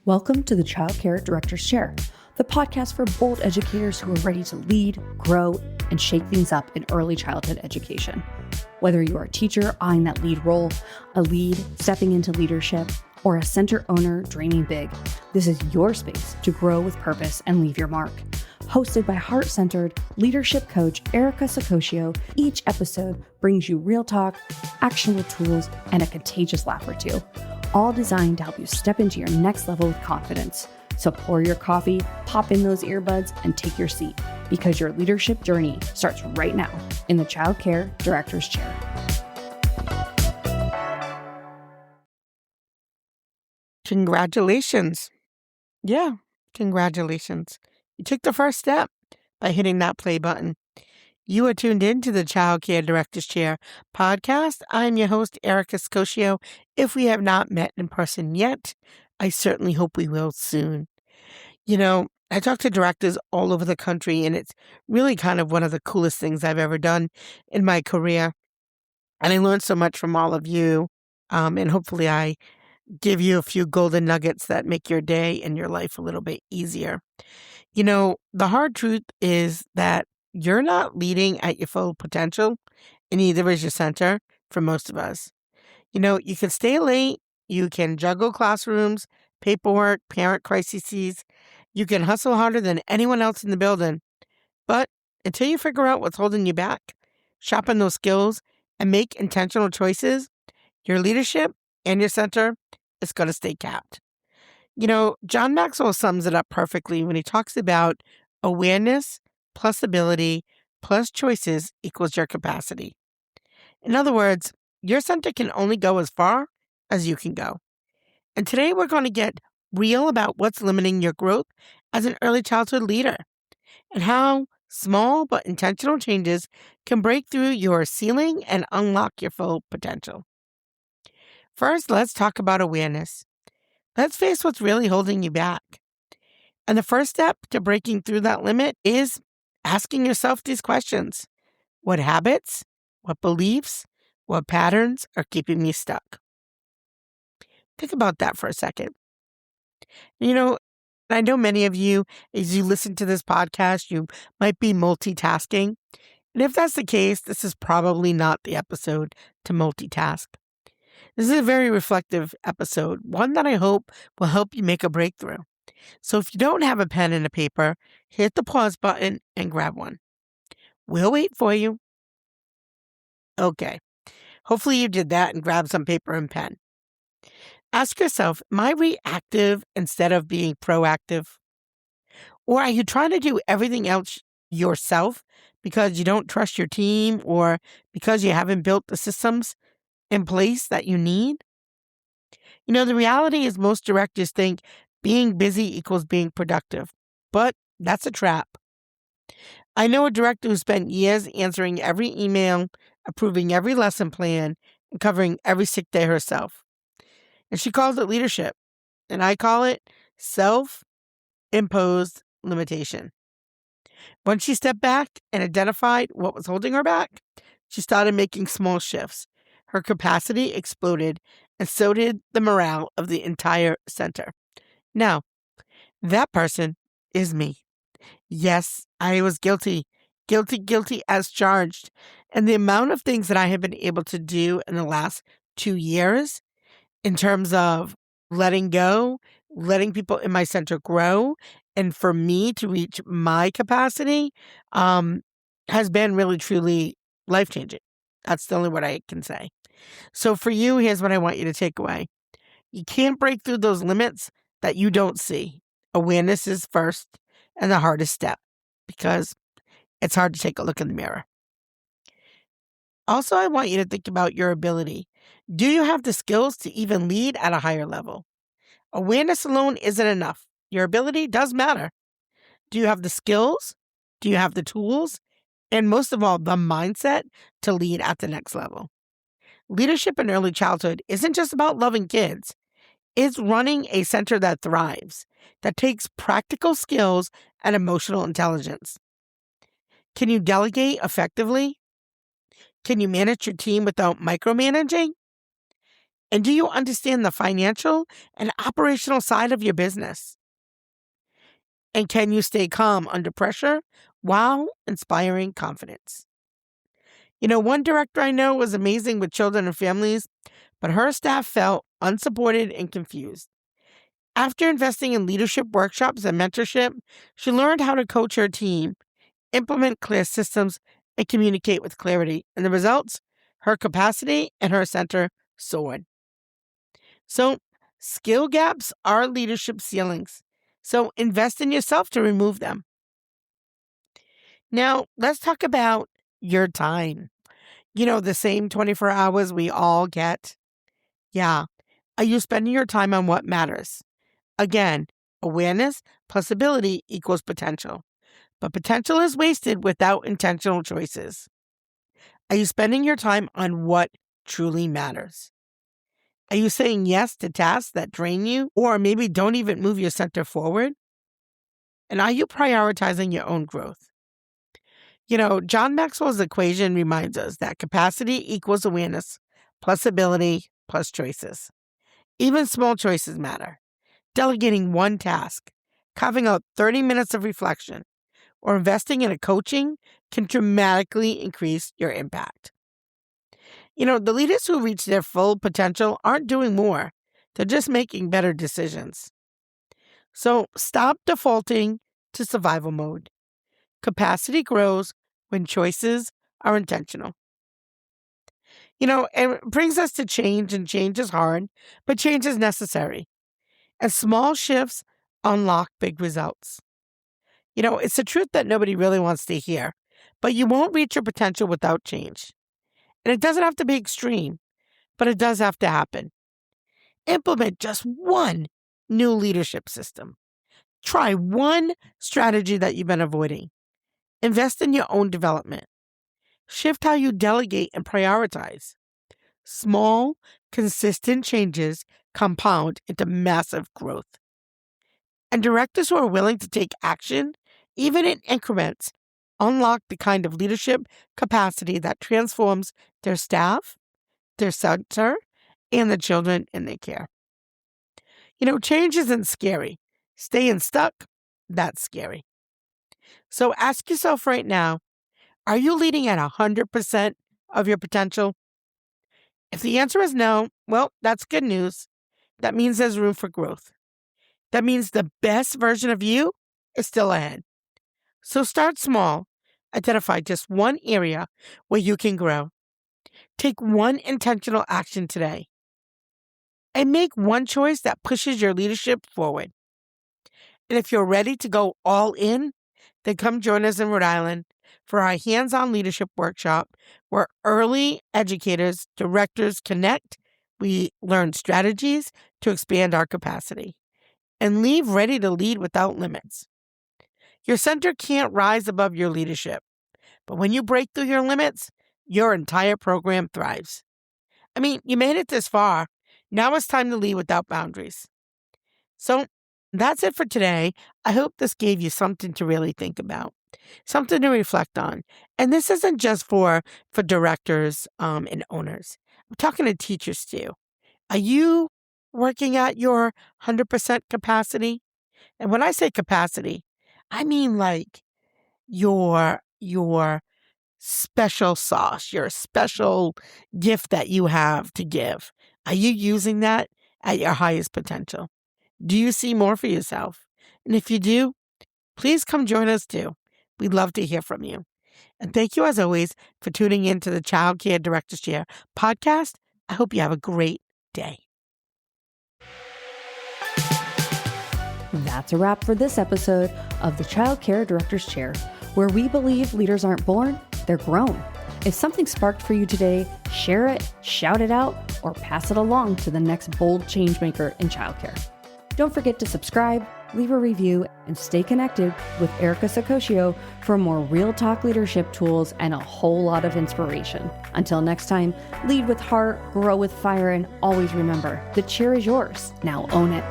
Welcome to the Childcare Directors Chair, the podcast for bold educators who are ready to lead, grow, and shake things up in early childhood education. Whether you're a teacher eyeing that lead role, a lead stepping into leadership, or a center owner dreaming big, this is your space to grow with purpose and leave your mark. Hosted by heart-centered leadership coach Erica Sacoccio, each episode brings you real talk, actionable tools, and a contagious laugh or two, all designed to help you step into your next level with confidence. So pour your coffee, pop in those earbuds, and take your seat, because your leadership journey starts right now in the Childcare Directors Chair. Congratulations. Yeah, congratulations. You took the first step by hitting that play button. You are tuned in to the Childcare Directors Chair Podcast. I'm your host, Erica Sacoccio. If we have not met in person yet, I certainly hope we will soon. You know, I talk to directors all over the country, and it's really kind of one of the coolest things I've ever done in my career. And I learned so much from all of you, and hopefully I give you a few golden nuggets that make your day and your life a little bit easier. You know, the hard truth is that you're not leading at your full potential, and neither is your center for most of us. You know, you can stay late, you can juggle classrooms, paperwork, parent crises, you can hustle harder than anyone else in the building. But until you figure out what's holding you back, sharpen those skills, and make intentional choices, your leadership and your center is going to stay capped. You know, John Maxwell sums it up perfectly when he talks about awareness plus ability plus choices equals your capacity. In other words, your center can only go as far as you can go. And today we're going to get real about what's limiting your growth as an early childhood leader and how small but intentional changes can break through your ceiling and unlock your full potential. First, let's talk about awareness. Let's face what's really holding you back. And the first step to breaking through that limit is asking yourself these questions. What habits, what beliefs, what patterns are keeping me stuck? Think about that for a second. You know, I know many of you, as you listen to this podcast, you might be multitasking. And if that's the case, this is probably not the episode to multitask. This is a very reflective episode, one that I hope will help you make a breakthrough. So if you don't have a pen and a paper, hit the pause button and grab one. We'll wait for you. Okay. Hopefully you did that and grabbed some paper and pen. Ask yourself, am I reactive instead of being proactive? Or are you trying to do everything else yourself because you don't trust your team or because you haven't built the systems in place that you need? You know, the reality is most directors think being busy equals being productive, but that's a trap. I know a director who spent years answering every email, approving every lesson plan, and covering every sick day herself. And she calls it leadership, and I call it self-imposed limitation. Once she stepped back and identified what was holding her back, she started making small shifts. Her capacity exploded, and so did the morale of the entire center. Now, that person is me. Yes, I was guilty as charged. And the amount of things that I have been able to do in the last 2 years in terms of letting go, letting people in my center grow, and for me to reach my capacity has been really, truly life-changing. That's the only word I can say. So for you, here's what I want you to take away. You can't break through those limits that you don't see. Awareness is first and the hardest step because it's hard to take a look in the mirror. Also, I want you to think about your ability. Do you have the skills to even lead at a higher level? Awareness alone isn't enough. Your ability does matter. Do you have the skills? Do you have the tools? And most of all, the mindset to lead at the next level. Leadership in early childhood isn't just about loving kids. It's running a center that thrives, that takes practical skills and emotional intelligence. Can you delegate effectively? Can you manage your team without micromanaging? And do you understand the financial and operational side of your business? And can you stay calm under pressure while inspiring confidence? One director I know was amazing with children and families, but her staff felt unsupported and confused. After investing in leadership workshops and mentorship, she learned how to coach her team, implement clear systems, and communicate with clarity. And the results? Her capacity and her center soared. So, skill gaps are leadership ceilings. So, invest in yourself to remove them. Now, let's talk about your time. The same 24 hours we all get. Yeah. Are you spending your time on what matters? Again, awareness plus ability equals potential. But potential is wasted without intentional choices. Are you spending your time on what truly matters? Are you saying yes to tasks that drain you or maybe don't even move your center forward? And are you prioritizing your own growth? John Maxwell's equation reminds us that capacity equals awareness plus ability plus choices. Even small choices matter. Delegating one task, carving out 30 minutes of reflection, or investing in a coaching can dramatically increase your impact. The leaders who reach their full potential aren't doing more. They're just making better decisions. So stop defaulting to survival mode. Capacity grows when choices are intentional. It brings us to change, and change is hard, but change is necessary. And small shifts unlock big results. It's a truth that nobody really wants to hear, but you won't reach your potential without change. And it doesn't have to be extreme, but it does have to happen. Implement just one new leadership system. Try one strategy that you've been avoiding. Invest in your own development. Shift how you delegate and prioritize. Small, consistent changes compound into massive growth. And directors who are willing to take action, even in increments, unlock the kind of leadership capacity that transforms their staff, their center, and the children in their care. Change isn't scary. Staying stuck, that's scary. So ask yourself right now, are you leading at 100% of your potential? If the answer is no, well, that's good news. That means there's room for growth. That means the best version of you is still ahead. So start small. Identify just one area where you can grow. Take one intentional action today. And make one choice that pushes your leadership forward. And if you're ready to go all in, then come join us in Rhode Island for our hands-on leadership workshop where early educators, directors connect. We learn strategies to expand our capacity and leave ready to lead without limits. Your center can't rise above your leadership, but when you break through your limits, your entire program thrives. You made it this far. Now it's time to lead without boundaries. So that's it for today. I hope this gave you something to really think about, something to reflect on. And this isn't just for directors and owners. I'm talking to teachers too. Are you working at your 100% capacity? And when I say capacity, I mean like your special sauce, your special gift that you have to give. Are you using that at your highest potential? Do you see more for yourself? And if you do, please come join us too. We'd love to hear from you. And thank you as always for tuning in to the Childcare Directors Chair podcast. I hope you have a great day. That's a wrap for this episode of the Childcare Directors Chair, where we believe leaders aren't born, they're grown. If something sparked for you today, share it, shout it out, or pass it along to the next bold changemaker in childcare. Don't forget to subscribe, leave a review, and stay connected with Erica Sacoccio for more real talk leadership tools and a whole lot of inspiration. Until next time, lead with heart, grow with fire, and always remember, the chair is yours. Now own it.